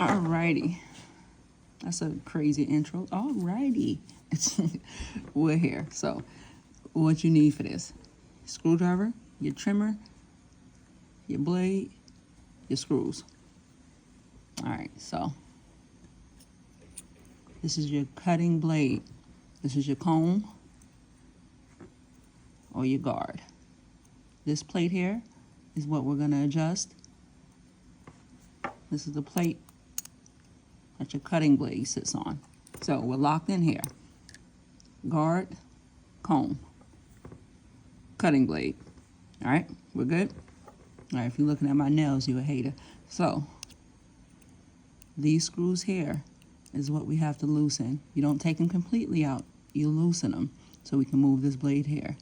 Alrighty. That's a crazy intro. Alrighty. We're here. So, what you need for this: screwdriver, your trimmer, your blade, your screws. Alright, so this is your cutting blade. This is your comb or your guard. This plate here is what we're going to adjust. This is the plate that your cutting blade sits on. So we're locked in here. Guard, comb, cutting blade. All right, we're good? All right, if you're looking at my nails, you're a hater. So these screws here is what we have to loosen. You don't take them completely out. You loosen them so we can move this blade here.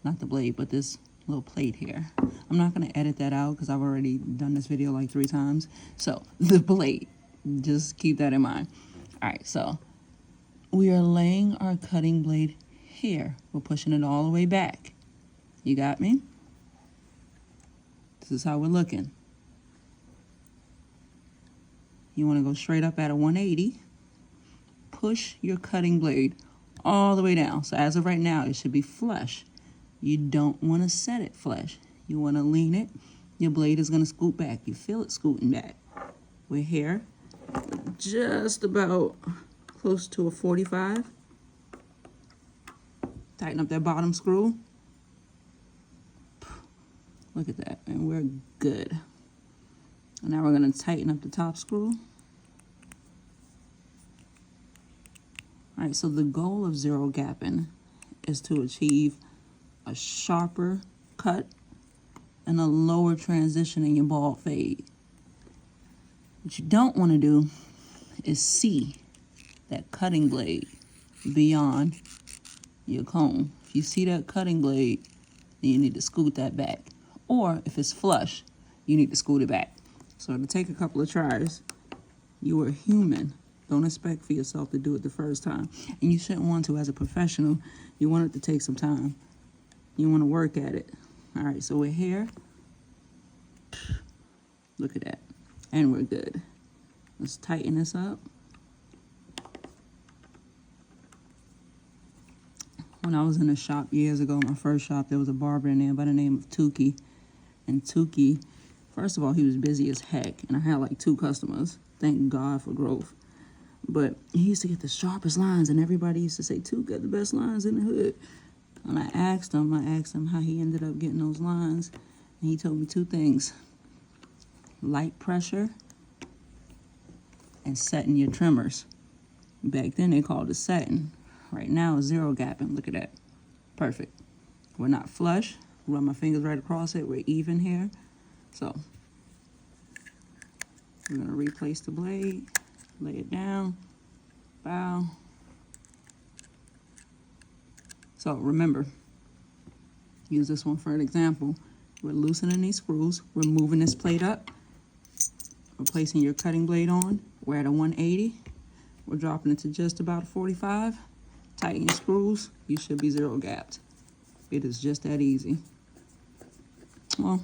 Not the blade, but this little plate here. I'm not going to edit that out because I've already done this video like 3 times. So the blade, just keep that in mind. All right, so we are laying our cutting blade here. We're pushing it all the way back. You got me? This is how we're looking. You want to go straight up at a 180. Push your cutting blade all the way down. So as of right now, it should be flush. You don't want to set it flush. You want to lean it. Your blade is going to scoot back. You feel it scooting back. We're here, just about close to a 45. Tighten up that bottom screw. Look at that, and we're good. And now we're going to tighten up the top screw. All right, so the goal of zero gapping is to achieve a sharper cut and a lower transition in your ball fade. What you don't want to do is see that cutting blade beyond your comb. If you see that cutting blade, then you need to scoot that back. Or if it's flush, you need to scoot it back. So it'll take a couple of tries. You are human. Don't expect for yourself to do it the first time. And you shouldn't want to as a professional. You want it to take some time. You want to work at it. All right, so we're here. Look at that. And we're good. Let's tighten this up. When I was in a shop years ago, my first shop, there was a barber in there by the name of Tukey. And Tukey, first of all, he was busy as heck. And I had like 2 customers. Thank God for growth. But he used to get the sharpest lines, and everybody used to say, Tuke got the best lines in the hood. And I asked him how he ended up getting those lines. And he told me 2 things. Light pressure and setting your trimmers. Back then they called it setting. Right now it's zero gapping. Look at that. Perfect. We're not flush. Run my fingers right across it. We're even here. So we're going to replace the blade. Lay it down. Bow. So remember, use this one for an example. We're loosening these screws. We're moving this plate up. We're placing your cutting blade on. We're at a 180. We're dropping it to just about a 45. Tighten your screws. You should be zero gapped. It is just that easy. Well,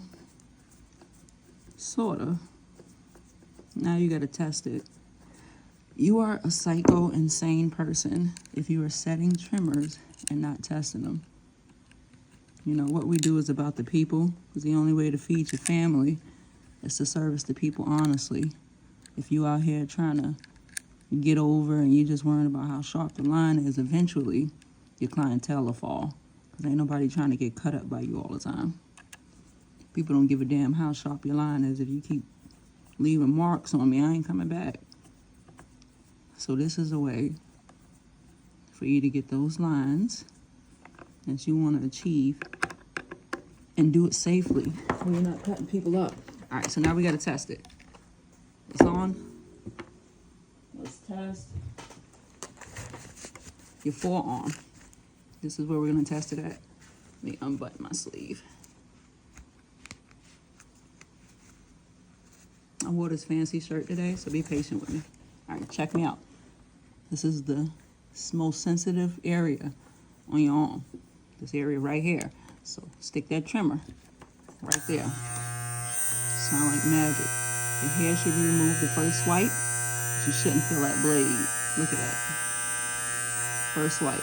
sort of. Now you got to test it. You are a psycho, insane person if you are setting trimmers and not testing them. You know, what we do is about the people, because the only way to feed your family is to service the people honestly. If you out here trying to get over and you just worrying about how sharp the line is, eventually your clientele will fall. Because ain't nobody trying to get cut up by you all the time. People don't give a damn how sharp your line is. If you keep leaving marks on me, I ain't coming back. So this is a way for you to get those lines that you want to achieve and do it safely so you're not cutting people up. All right, so now we got to test it. It's on. Let's test your forearm. This is where we're going to test it at. Let me unbutton my sleeve. I wore this fancy shirt today, so be patient with me. All right, check me out. This is the most sensitive area on your arm. This area right here. So stick that trimmer right there. Sound like magic. The hair should be removed the first swipe. you shouldn't feel that blade. Look at that. First swipe.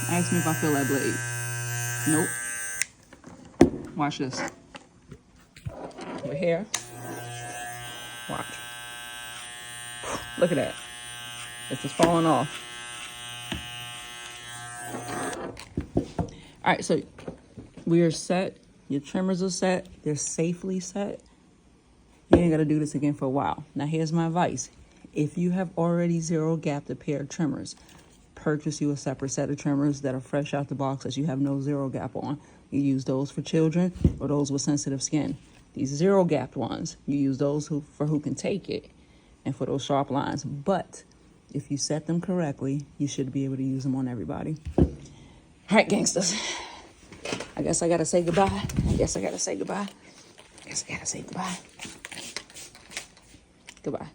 Ask me if I feel that blade. Nope. Watch this. Over here. Watch. Look at that. It's just falling off. All right, so we are set. Your trimmers are set. They're safely set. You ain't got to do this again for a while. Now, here's my advice. If you have already zero gapped a pair of trimmers, purchase you a separate set of trimmers that are fresh out the box that you have no zero gap on. You use those for children or those with sensitive skin. These zero gapped ones, you use those who can take it and for those sharp lines. But if you set them correctly, you should be able to use them on everybody. All right, gangsters. I guess I got to say goodbye. Goodbye.